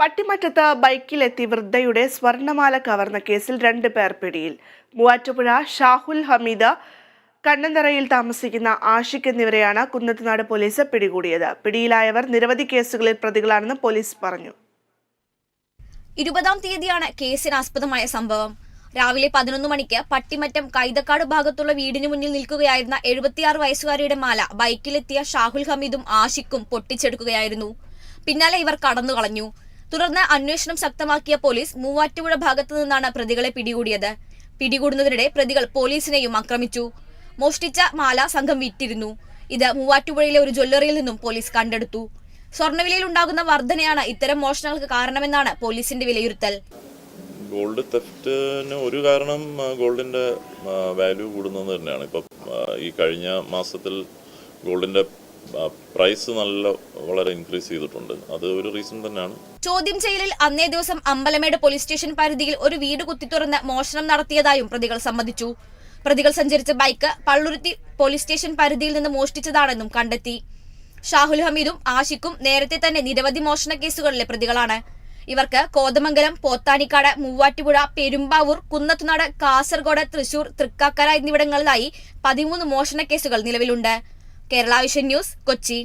പട്ടിമറ്റത്ത് ബൈക്കിലെത്തി വൃദ്ധയുടെ സ്വർണമാല കവർന്ന കേസിൽ 2 പേർ പിടിയിൽ. മൂവാറ്റുപുഴ ഷാഹുൽ ഹമീദ്, കണ്ണന്തറയിൽ താമസിക്കുന്ന ആഷിഖ് എന്നിവരെയാണ് കുന്നത്തുനാട് പോലീസ് പിടികൂടിയത്. പിടിയിലായവർ നിരവധി കേസുകളിൽ പ്രതികളാണെന്ന് പോലീസ് പറഞ്ഞു. 20-ാം തീയതിയാണ് കേസിനാസ്പദമായ സംഭവം. രാവിലെ 11 മണിക്ക് പട്ടിമറ്റം കൈതക്കാട് ഭാഗത്തുള്ള വീടിന് മുന്നിൽ നിൽക്കുകയായിരുന്ന 76 വയസ്സുകാരിയുടെ മാല ബൈക്കിലെത്തിയ ഷാഹുൽ ഹമീദും ആഷിഖും പൊട്ടിച്ചെടുക്കുകയായിരുന്നു. പിന്നാലെ ഇവർ കടന്നു കളഞ്ഞു. തുടർന്ന് അന്വേഷണം ശക്തമാക്കിയ പോലീസ് മൂവാറ്റുപുഴ ഭാഗത്തു നിന്നാണ് പ്രതികളെ പിടികൂടിയത്. പിടികൂടുന്നതിനിടെ പ്രതികൾ പോലീസിനെയും ആക്രമിച്ചു. മോഷ്ടിച്ച മാല സംഘം വിറ്റിരുന്നു. ഇത് മൂവാറ്റുപുഴയിലെ ഒരു ജ്വല്ലറിയിൽ നിന്നും പോലീസ് കണ്ടെടുത്തു. സ്വർണ്ണവിലയിൽ ഉണ്ടാകുന്ന വർധനയാണ് ഇത്തരം മോഷണങ്ങൾക്ക് കാരണമെന്നാണ് പോലീസിന്റെ വിലയിരുത്തൽ. ഗോൾഡ് തെഫ്റ്റിന് ഒരു കാരണം ഗോൾഡിന്റെ വാല്യൂ കൂടുന്നത് തന്നെയാണ്. ഇപ്പം ഈ കഴിഞ്ഞ മാസത്തിൽ ഗോൾഡിന്റെ പ്രൈസ് വളരെ ഇൻക്രീസ് ചെയ്തിട്ടുണ്ട്. അത് ഒരു റീസൺ തന്നെയാണ്. ചോദ്യം ചെയ്യലിൽ അന്നേ ദിവസം അമ്പലമേട് പോലീസ് സ്റ്റേഷൻ പരിധിയിൽ ഒരു വീട് കുത്തിത്തുറന്ന് മോഷണം നടത്തിയതായും പ്രതികൾ സമ്മതിച്ചു. പ്രതികൾ സഞ്ചരിച്ച ബൈക്ക് പള്ളുരുത്തി പോലീസ് സ്റ്റേഷൻ പരിധിയിൽ നിന്ന് മോഷ്ടിച്ചതാണെന്നും കണ്ടെത്തി. ഷാഹുൽ ഹമീദും ആഷിഖും നേരത്തെ തന്നെ നിരവധി മോഷണ കേസുകളിലെ പ്രതികളാണ്. ഇവർക്ക് കോതമംഗലം, പോത്താനിക്കാട്, മൂവാറ്റുപുഴ, പെരുമ്പാവൂർ, കുന്നത്തുനാട്, കാസർഗോഡ്, തൃശൂർ, തൃക്കാക്കര എന്നിവിടങ്ങളിലായി 13 മോഷണ കേസുകൾ നിലവിലുണ്ട്. Kerala vision news, Kochi.